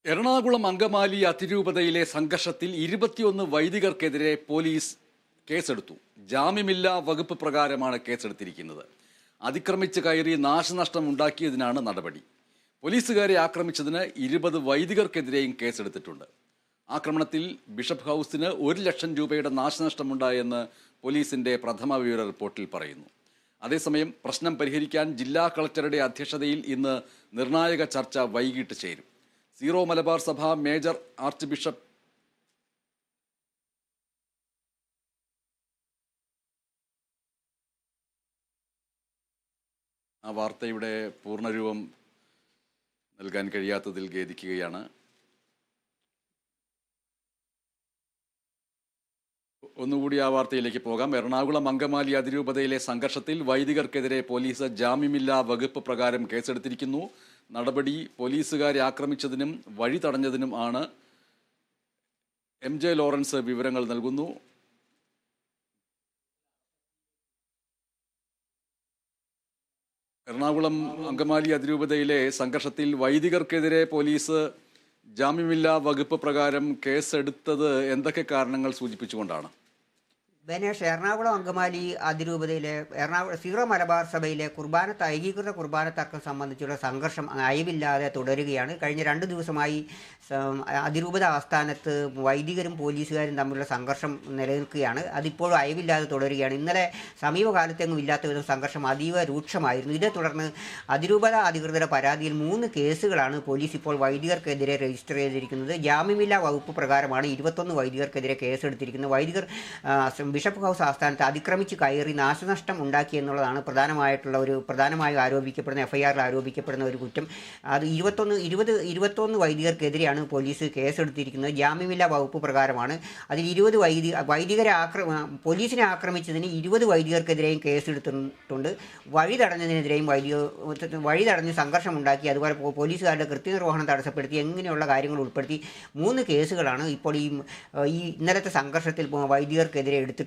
എറണാകുളം അങ്കമാലി അതിരൂപതയിലെ സംഘർഷത്തിൽ 21 വൈദികർക്കെതിരെ പോലീസ് കേസെടുത്തു. ജാമ്യമില്ലാ വകുപ്പ് പ്രകാരമാണ് കേസെടുത്തിരിക്കുന്നത്. അതിക്രമിച്ച് കയറി നാശനഷ്ടം ഉണ്ടാക്കിയതിനാണ് നടപടി. പോലീസുകാരെ ആക്രമിച്ചതിന് 20 വൈദികർക്കെതിരെയും കേസെടുത്തിട്ടുണ്ട്. ആക്രമണത്തിൽ ബിഷപ്പ് ഹൗസിന് 1 ലക്ഷം രൂപയുടെ നാശനഷ്ടമുണ്ടായെന്ന് പോലീസിന്റെ പ്രഥമ വിവര റിപ്പോർട്ടിൽ പറയുന്നു. അതേസമയം പ്രശ്നം പരിഹരിക്കാൻ ജില്ലാ കളക്ടറുടെ അധ്യക്ഷതയിൽ ഇന്ന് നിർണായക ചർച്ച വൈകിട്ട് ചേരും. സീറോ മലബാർ സഭ മേജർ ആർച്ച് ബിഷപ്പ് ആ വാർത്തയുടെ പൂർണ്ണരൂപം നൽകാൻ കഴിയാത്തതിൽ ഖേദിക്കുകയാണ്. ഒന്നുകൂടി ആ വാർത്തയിലേക്ക് പോകാം. എറണാകുളം അങ്കമാലി അതിരൂപതയിലെ സംഘർഷത്തിൽ വൈദികർക്കെതിരെ പോലീസ് ജാമ്യമില്ലാ വകുപ്പ് പ്രകാരം കേസെടുത്തിരിക്കുന്നു. നടപടി പോലീസുകാരെ ആക്രമിച്ചതിനും വഴി തടഞ്ഞതിനും ആണ്. MJ ലോറൻസ് വിവരങ്ങൾ നൽകുന്നു. എറണാകുളം അങ്കമാലി അതിരൂപതയിലെ സംഘർഷത്തിൽ വൈദികർക്കെതിരെ പോലീസ് ജാമ്യമില്ലാ വകുപ്പ് പ്രകാരം കേസെടുത്തത് എന്തൊക്കെ കാരണങ്ങൾ സൂചിപ്പിച്ചുകൊണ്ടാണ്? ബനേഷ്, എറണാകുളം അങ്കമാലി അതിരൂപതയിലെ സീറോ മലബാർ സഭയിലെ ഏകീകൃത കുർബാന തർക്കം സംബന്ധിച്ചുള്ള സംഘർഷം അയവില്ലാതെ തുടരുകയാണ്. കഴിഞ്ഞ 2 ദിവസമായി അതിരൂപത ആസ്ഥാനത്ത് വൈദികരും പോലീസുകാരും തമ്മിലുള്ള സംഘർഷം നിലനിൽക്കുകയാണ്. അതിപ്പോഴും അയവില്ലാതെ തുടരുകയാണ്. ഇന്നലെ സമീപകാലത്തെങ്ങും ഇല്ലാത്ത വിധം സംഘർഷം അതീവ രൂക്ഷമായിരുന്നു. ഇതേ തുടർന്ന് അതിരൂപത അധികൃതരുടെ പരാതിയിൽ 3 കേസുകളാണ് പോലീസ് ഇപ്പോൾ വൈദികർക്കെതിരെ രജിസ്റ്റർ ചെയ്തിരിക്കുന്നത്. ജാമ്യമില്ലാ വകുപ്പ് പ്രകാരമാണ് 21 വൈദികർക്കെതിരെ കേസെടുത്തിരിക്കുന്നത്. വൈദികർ ബിഷപ്പ് ഹൗസ് ആസ്ഥാനത്ത് അതിക്രമിച്ച് കയറി നാശനഷ്ടം ഉണ്ടാക്കി എന്നുള്ളതാണ് പ്രധാനമായും ആരോപിക്കപ്പെടുന്ന FIRൽ ആരോപിക്കപ്പെടുന്ന ഒരു കുറ്റം. അത് 21 വൈദികർക്കെതിരെയാണ് പോലീസ് കേസെടുത്തിരിക്കുന്നത്. ജാമ്യമില്ലാ വകുപ്പ് പ്രകാരമാണ്. അതിൽ 20 പോലീസിനെ ആക്രമിച്ചതിന് 20 വൈദികർക്കെതിരെയും കേസെടുത്തിട്ടുണ്ട്. വഴി തടഞ്ഞ് സംഘർഷം ഉണ്ടാക്കി, അതുപോലെ പോലീസുകാരുടെ കൃത്യനിർവഹണം തടസ്സപ്പെടുത്തി, എങ്ങനെയുള്ള കാര്യങ്ങൾ ഉൾപ്പെടുത്തി 3 കേസുകളാണ് ഇപ്പോൾ ഈ ഇന്നലത്തെ സംഘർഷത്തിൽ വൈദികർക്കെതിരെ എടുത്തിട്ടുള്ളത്.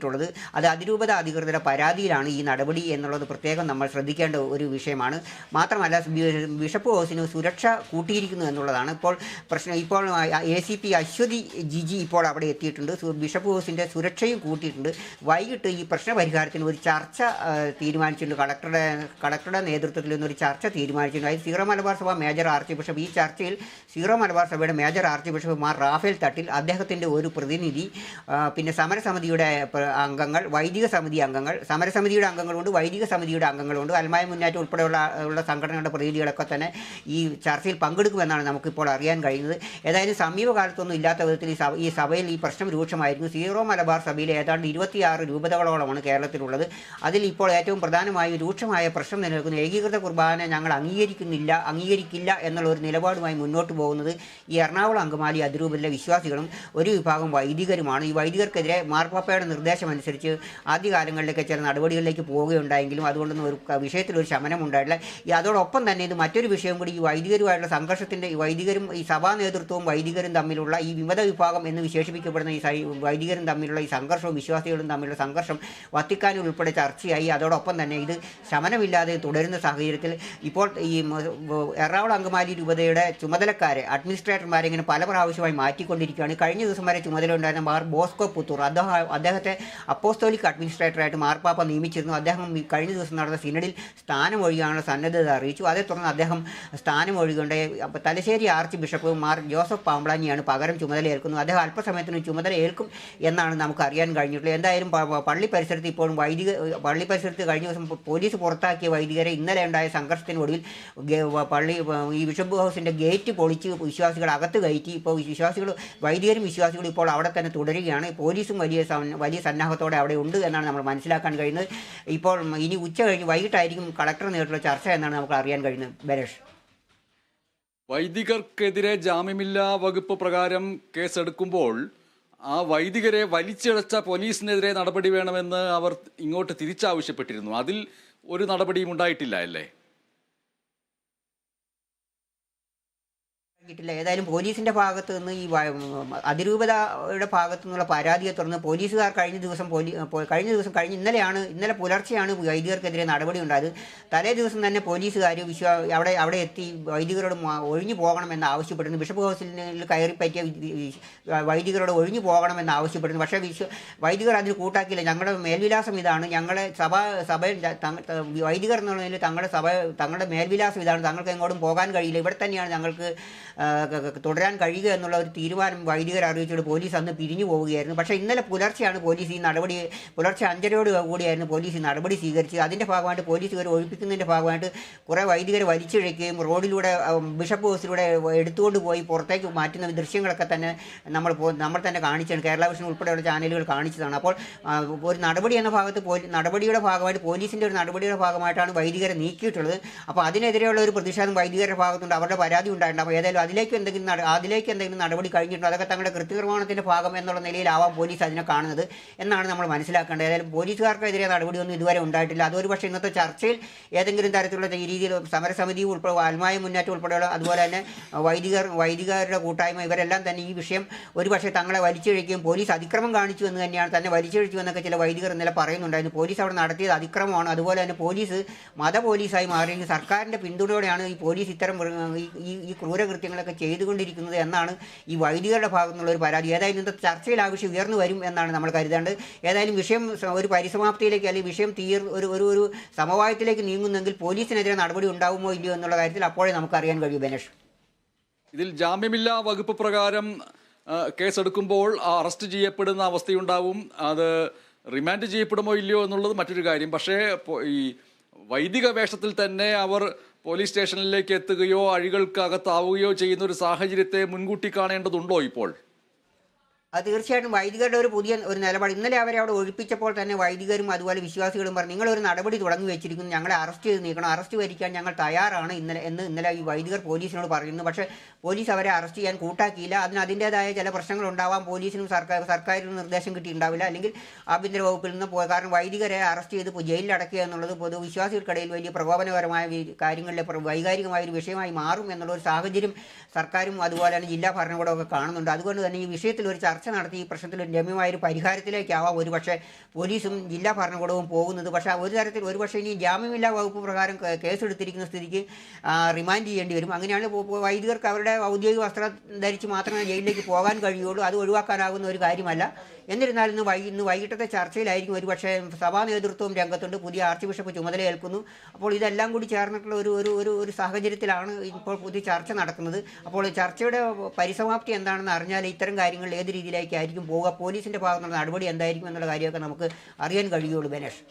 അത് അതിരൂപത അധികൃതരുടെ പരാതിയിലാണ് ഈ നടപടി എന്നുള്ളത് പ്രത്യേകം നമ്മൾ ശ്രദ്ധിക്കേണ്ട ഒരു വിഷയമാണ്. മാത്രമല്ല, ബിഷപ്പ് ഹൗസിന് സുരക്ഷ കൂട്ടിയിരിക്കുന്നു എന്നുള്ളതാണ് ഇപ്പോൾ പ്രശ്നം. ഇപ്പോൾ ACP അശ്വതി ജിജി ഇപ്പോൾ അവിടെ എത്തിയിട്ടുണ്ട്. ബിഷപ്പ് ഹൗസിൻ്റെ സുരക്ഷയും കൂട്ടിയിട്ടുണ്ട്. വൈകിട്ട് ഈ പ്രശ്ന പരിഹാരത്തിന് ഒരു ചർച്ച തീരുമാനിച്ചിട്ടുണ്ട്. കളക്ടറുടെ നേതൃത്വത്തിൽ നിന്നൊരു ചർച്ച തീരുമാനിച്ചിട്ടുണ്ട്. അതായത് സീറോ മലബാർ സഭ മേജർ ആർച്ച് ബിഷപ്പ്, ഈ ചർച്ചയിൽ സീറോ മലബാർ സഭയുടെ major archbishop Mar Raphael Thattil, അദ്ദേഹത്തിൻ്റെ ഒരു പ്രതിനിധി, പിന്നെ സമരസമിതിയുടെ അംഗങ്ങൾ, വൈദിക സമിതി അംഗങ്ങൾ, സമരസമിതിയുടെ അംഗങ്ങളുണ്ട്, വൈദിക സമിതിയുടെ അംഗങ്ങളുണ്ട്, അൽമായ മുന്നേറ്റം ഉൾപ്പെടെയുള്ള സംഘടനകളുടെ പ്രതിനിധികളൊക്കെ തന്നെ ഈ ചർച്ചയിൽ പങ്കെടുക്കുമെന്നാണ് നമുക്കിപ്പോൾ അറിയാൻ കഴിയുന്നത്. ഏതായാലും സമീപകാലത്തൊന്നും ഇല്ലാത്ത വിധത്തിൽ ഈ സഭയിൽ ഈ പ്രശ്നം രൂക്ഷമായിരുന്നു. സീറോ മലബാർ സഭയിൽ ഏതാണ്ട് 26 രൂപതകളോളമാണ് കേരളത്തിലുള്ളത്. അതിൽ ഇപ്പോൾ ഏറ്റവും പ്രധാനമായും രൂക്ഷമായ പ്രശ്നം നിലനിൽക്കുന്ന ഏകീകൃത കുർബാന ഞങ്ങൾ അംഗീകരിക്കില്ല എന്നുള്ള ഒരു നിലപാടുമായി മുന്നോട്ട് പോകുന്നത് ഈ എറണാകുളം അങ്കമാലി അതിരൂപതയിലെ വിശ്വാസികളും ഒരു വിഭാഗം വൈദികരുമാണ്. ഈ വൈദികർക്കെതിരെ മാർപ്പാപ്പയുടെ നിർദ്ദേശമനുസരിച്ച് ആദ്യകാലങ്ങളിലൊക്കെ ചില നടപടികളിലേക്ക് പോവുകയുണ്ടായെങ്കിലും അതുകൊണ്ടൊന്നും ഒരു വിഷയത്തിലൊരു ശമനം ഉണ്ടായിട്ടില്ല. അതോടൊപ്പം തന്നെ ഇത് മറ്റൊരു വിഷയം കൂടി, ഈ വൈദികരുമായിട്ടുള്ള സംഘർഷത്തിൻ്റെ, വൈദികരും ഈ സഭാ നേതൃത്വവും വൈദികരും തമ്മിലുള്ള ഈ വിമത വിഭാഗം എന്ന് വിശേഷിപ്പിക്കപ്പെടുന്ന ഈ വൈദികരും തമ്മിലുള്ള ഈ സംഘർഷവും വിശ്വാസികളും തമ്മിലുള്ള സംഘർഷം വത്തിക്കാനിൽ ഉൾപ്പെടെ ചർച്ചയായി. അതോടൊപ്പം തന്നെ ഇത് ശമനമില്ലാതെ തുടരുന്ന സാഹചര്യത്തിൽ ഇപ്പോൾ ഈ എറണാകുളം അങ്കമാലി രൂപതയുടെ ചുമതലക്കാരെ, അഡ്മിനിസ്ട്രേറ്റർമാരെ ഇങ്ങനെ പല പ്രാവശ്യമായി മാറ്റിക്കൊണ്ടിരിക്കുകയാണ്. കഴിഞ്ഞ ദിവസം വരെ ചുമതല ഉണ്ടായിരുന്ന മാർ ബോസ്കോ പുത്തൂർ, അദ്ദേഹത്തെ അപ്പോസ്തോലിക് അഡ്മിനിസ്ട്രേറ്ററായിട്ട് മാർപ്പാപ്പ നിയമിച്ചിരുന്നു. അദ്ദേഹം കഴിഞ്ഞ ദിവസം നടന്ന സിനഡിൽ സ്ഥാനമൊഴിയാനുള്ള സന്നദ്ധത അറിയിച്ചു. അതേ തുടർന്ന് അദ്ദേഹം സ്ഥാനമൊഴിയുണ്ടായി. തലശ്ശേരി ആർച്ച് ബിഷപ്പ് മാർ ജോസഫ് പാമ്പ്ളാനിയാണ് പകരം ചുമതലയേൽക്കുന്നത്. അദ്ദേഹം അല്പസമയത്തിന് ചുമതല ഏൽക്കും എന്നാണ് നമുക്ക് അറിയാൻ കഴിഞ്ഞിട്ടുള്ളത്. എന്തായാലും പള്ളി പരിസരത്ത് ഇപ്പോഴും പള്ളി പരിസരത്ത് കഴിഞ്ഞ ദിവസം പോലീസ് പുറത്താക്കിയ വൈദികരെ ഇന്നലെ ഉണ്ടായ സംഘർഷത്തിനൊടുവിൽ ഈ ബിഷപ്പ് ഹൗസിൻ്റെ ഗേറ്റ് പൊളിച്ച് വിശ്വാസികൾ അകത്ത് കയറ്റി. ഇപ്പോൾ വൈദികരും വിശ്വാസികളും ഇപ്പോൾ അവിടെ തന്നെ തുടരുകയാണ്. പോലീസും വലിയ സന്നാഹത്തോടെ അവിടെ ഉണ്ട് എന്നാണ് നമ്മൾ മനസ്സിലാക്കാൻ കഴിയുന്നത്. ഇപ്പോൾ ഇനി ഉച്ച കഴിഞ്ഞ് വൈകിട്ടായിരിക്കും കളക്ടർ നേരിട്ടുള്ള ചർച്ച എന്നാണ് നമുക്ക് അറിയാൻ കഴിയുന്നത്. ബലേഷ്, വൈദികർക്കെതിരെ ജാമ്യമില്ലാ വകുപ്പ് പ്രകാരം കേസെടുക്കുമ്പോൾ ആ വൈദികരെ വലിച്ചിഴച്ച പോലീസിനെതിരെ നടപടി വേണമെന്ന് അവർ ഇങ്ങോട്ട് തിരിച്ചാവശ്യപ്പെട്ടിരുന്നു. അതിൽ ഒരു നടപടിയും ഉണ്ടായിട്ടില്ല അല്ലേ? ില്ല ഏതായാലും പോലീസിന്റെ ഭാഗത്ത് നിന്ന് ഈ അതിരൂപതയുടെ ഭാഗത്തു നിന്നുള്ള പരാതിയെ തുടർന്ന് പോലീസുകാർ ഇന്നലെ പുലർച്ചെയാണ് വൈദികർക്കെതിരെ നടപടി ഉണ്ടായത്. തലേ ദിവസം തന്നെ പോലീസുകാർ അവിടെ എത്തി വൈദികരോട് ഒഴിഞ്ഞു പോകണമെന്ന് ആവശ്യപ്പെടുന്നു. ബിഷപ്പ് ഹൗസിൽ കയറി പറ്റിയ വൈദികരോട് ഒഴിഞ്ഞു പോകണമെന്ന് ആവശ്യപ്പെടുന്നു. പക്ഷേ വൈദികർ അതിന് കൂട്ടാക്കിയില്ല. ഞങ്ങളുടെ മേൽവിലാസം ഇതാണ്, ഞങ്ങളെ സഭയിൽ വൈദികർ എന്നുള്ളതിൽ തങ്ങളുടെ മേൽവിലാസം ഇതാണ്, തങ്ങൾക്ക് എങ്ങോട്ടും പോകാൻ കഴിയില്ല, ഇവിടെ തന്നെയാണ് ഞങ്ങൾക്ക് തുടരാൻ കഴിയുക എന്നുള്ള ഒരു തീരുമാനം വൈദികരെ അറിയിച്ചുകൊണ്ട് പോലീസ് അന്ന് പിരിഞ്ഞു പോവുകയായിരുന്നു. പക്ഷേ ഇന്നലെ പുലർച്ചെയാണ് പോലീസ് ഈ നടപടി, പുലർച്ചെ 5:30 കൂടിയായിരുന്നു പോലീസ് ഈ നടപടി സ്വീകരിച്ചത്. അതിൻ്റെ ഭാഗമായിട്ട് പോലീസ് ഇവരെ ഒഴിപ്പിക്കുന്നതിൻ്റെ ഭാഗമായിട്ട് കുറേ വൈദികരെ വലിച്ചിഴയ്ക്കുകയും റോഡിലൂടെ ബിഷപ്പ് ഹൗസിലൂടെ എടുത്തുകൊണ്ട് പോയി പുറത്തേക്ക് മാറ്റുന്ന ദൃശ്യങ്ങളൊക്കെ തന്നെ നമ്മൾ തന്നെ കാണിച്ചാണ്. കേരള വിഷൻ ഉൾപ്പെടെയുള്ള ചാനലുകൾ കാണിച്ചതാണ്. അപ്പോൾ ഒരു നടപടി എന്ന ഭാഗത്ത് നടപടിയുടെ ഭാഗമായിട്ട് പോലീസിൻ്റെ ഒരു നടപടിയുടെ ഭാഗമായിട്ടാണ് വൈദികരെ നീക്കിയിട്ടുള്ളത്. അപ്പോൾ അതിനെതിരെയുള്ള ഒരു പ്രതിഷേധം വൈദികരുടെ ഭാഗത്തുണ്ട്, അവരുടെ പരാതി ഉണ്ടായിട്ടുണ്ട്. അപ്പോൾ ഏതായാലും അതിലേക്ക് എന്തെങ്കിലും നടപടി കഴിഞ്ഞിട്ടുണ്ടോ, അതൊക്കെ തങ്ങളുടെ കൃത്യനിർവഹണത്തിൻ്റെ ഭാഗം എന്നുള്ള നിലയിലാവാം പോലീസ് അതിനെ കാണുന്നത് എന്നാണ് നമ്മൾ മനസ്സിലാക്കേണ്ടത്. ഏതായാലും പോലീസുകാർക്കെതിരെ നടപടിയൊന്നും ഇതുവരെ ഉണ്ടായിട്ടില്ല. അതൊരു പക്ഷേ ഇന്നത്തെ ചർച്ചയിൽ ഏതെങ്കിലും തരത്തിലുള്ള ഈ രീതിയിൽ സമരസമിതി ഉൾപ്പെടെ ആത്മായ മുന്നേറ്റം ഉൾപ്പെടെയുള്ള അതുപോലെ തന്നെ വൈദികരുടെ കൂട്ടായ്മ ഇവരെല്ലാം തന്നെ ഈ വിഷയം ഒരു പക്ഷേ തങ്ങളെ വലിച്ചിഴയ്ക്കുകയും പോലീസ് അതിക്രമം കാണിച്ചു എന്ന് തന്നെയാണ്, തന്നെ വലിച്ചിഴച്ചു എന്നൊക്കെ ചില വൈദികർ ഇന്നലെ പറയുന്നുണ്ടായിരുന്നു. പോലീസ് അവിടെ നടത്തിയത് അതിക്രമമാണ്. അതുപോലെ തന്നെ പോലീസ് പോലീസായി മാറിയെങ്കിൽ സർക്കാരിൻ്റെ പിന്തുണയോടെയാണ് ഈ പോലീസ് ഇത്തരം ഈ ക്രൂരകൃത്യങ്ങളൊക്കെ ചെയ്തുകൊണ്ടിരിക്കുന്നത് എന്നാണ് ഈ വൈദികരുടെ ഭാഗത്തു നിന്നുള്ള ഒരു പരാതി. ഏതായാലും ഇന്നത്തെ ചർച്ചയിൽ ആ വിഷയം ഉയർന്നു വരും എന്നാണ് നമ്മൾ കരുതേണ്ടത്. ഏതായാലും വിഷയം ഒരു പരിസമാപ്തിയിലേക്ക് അല്ലെങ്കിൽ വിഷയം ഒരു സമവായത്തിലേക്ക് നീങ്ങുന്നെങ്കിൽ പോലീസിനെതിരെ നടപടി ഉണ്ടാവുമോ ഇല്ലയോ എന്നുള്ള കാര്യത്തിൽ അപ്പോഴേ നമുക്കറിയാൻ കഴിയും. ബനേഷ്, ഇതിൽ ജാമ്യമില്ലാ വകുപ്പ് പ്രകാരം കേസെടുക്കുമ്പോൾ അറസ്റ്റ് ചെയ്യപ്പെടുന്ന അവസ്ഥയുണ്ടാവും. അത് റിമാൻഡ് ചെയ്യപ്പെടുമോ ഇല്ലയോ എന്നുള്ളത് മറ്റൊരു കാര്യം. പക്ഷേ ഈ വൈദിക വേഷത്തിൽ തന്നെ അവർ പോലീസ് സ്റ്റേഷനിലേക്ക് എത്തുകയോ അഴികൾക്കകത്താവുകയോ ചെയ്യുന്ന ഒരു സാഹചര്യത്തെ മുൻകൂട്ടി കാണേണ്ടതുണ്ടോ ഇപ്പോൾ? അത് തീർച്ചയായിട്ടും വൈദികരുടെ ഒരു പുതിയ ഒരു നിലപാട്. ഇന്നലെ അവരെ അവിടെ ഒഴിപ്പിച്ചപ്പോൾ തന്നെ വൈദികരും അതുപോലെ വിശ്വാസികളും പറഞ്ഞു, നിങ്ങളൊരു നടപടി തുടങ്ങി വെച്ചിരിക്കുന്നു, ഞങ്ങളെ അറസ്റ്റ് ചെയ്ത് നീക്കണം, അറസ്റ്റ് വരിക്കാൻ ഞങ്ങൾ തയ്യാറാണ് ഇന്നലെ ഈ വൈദികർ പോലീസിനോട് പറയുന്നു. പക്ഷേ പോലീസ് അവരെ അറസ്റ്റ് ചെയ്യാൻ കൂട്ടാക്കിയില്ല. അതിൻ്റേതായ ചില പ്രശ്നങ്ങളുണ്ടാവാം. പോലീസിനും സർക്കാരിനും നിർദ്ദേശം കിട്ടിയിട്ടുണ്ടാവില്ല, അല്ലെങ്കിൽ ആഭ്യന്തര വകുപ്പിൽ നിന്ന് കാരണം വൈദികരെ അറസ്റ്റ് ചെയ്ത് ജയിലിൽ അടയ്ക്കുക എന്നുള്ളത് പൊതുവിശ്വാസികൾക്കിടയിൽ വലിയ പ്രകോപനപരമായ കാര്യങ്ങളിലെ വൈകാരികമായ ഒരു വിഷയമായി മാറും എന്നുള്ള ഒരു സാഹചര്യം സർക്കാരും അതുപോലെ തന്നെ ജില്ലാ ഭരണകൂടമൊക്കെ കാണുന്നുണ്ട്. അതുകൊണ്ട് തന്നെ ഈ വിഷയത്തിൽ ഒരു ചർച്ച നടത്തി ഈ പ്രശ്നത്തിൽ രമ്യമായൊരു പരിഹാരത്തിലേക്കാവാം ഒരു പക്ഷേ പോലീസും ജില്ലാ ഭരണകൂടവും പോകുന്നത്. പക്ഷേ ഒരു പക്ഷേ ഇനി ജാമ്യമില്ലാ വകുപ്പ് പ്രകാരം കേസെടുത്തിരിക്കുന്ന സ്ഥിതിക്ക് റിമാൻഡ് ചെയ്യേണ്ടി വരും. അങ്ങനെയാണ് വൈദികർക്ക് അവരുടെ ഔദ്യോഗിക വസ്ത്രം ധരിച്ച് മാത്രമേ ജയിലിലേക്ക് പോകാൻ കഴിയുള്ളൂ. അത് ഒഴിവാക്കാനാകുന്ന ഒരു കാര്യമല്ല. എന്നിരുന്നാലും ഇന്ന് വൈകിട്ടത്തെ ചർച്ചയിലായിരിക്കും ഒരു പക്ഷേ സഭാ നേതൃത്വവും രംഗത്തുണ്ട്, പുതിയ ആർച്ച് ബിഷപ്പ് ചുമതലയേൽക്കുന്നു. അപ്പോൾ ഇതെല്ലാം കൂടി ചേർന്നിട്ടുള്ള ഒരു സാഹചര്യത്തിലാണ് ഇപ്പോൾ പുതിയ ചർച്ച നടക്കുന്നത്. അപ്പോൾ ചർച്ചയുടെ പരിസമാപ്തി എന്താണെന്ന് അറിഞ്ഞാൽ ഇത്തരം കാര്യങ്ങൾ ഏത് രീതിയിലേക്കായിരിക്കും പോവുക, പോലീസിൻ്റെ ഭാഗത്തുള്ള നടപടി എന്തായിരിക്കും എന്നുള്ള കാര്യമൊക്കെ നമുക്ക് അറിയാൻ കഴിയുള്ളൂ. ബനേഷ്,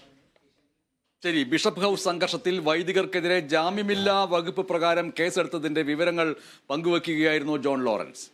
ശരി. ബിഷപ്പ് ഹൗസ് സംഘർഷത്തിൽ വൈദികർക്കെതിരെ ജാമ്യമില്ലാ വകുപ്പ് പ്രകാരം കേസെടുത്തതിന്റെ വിവരങ്ങൾ പങ്കുവയ്ക്കുകയായിരുന്നു ജോൺ ലോറൻസ്.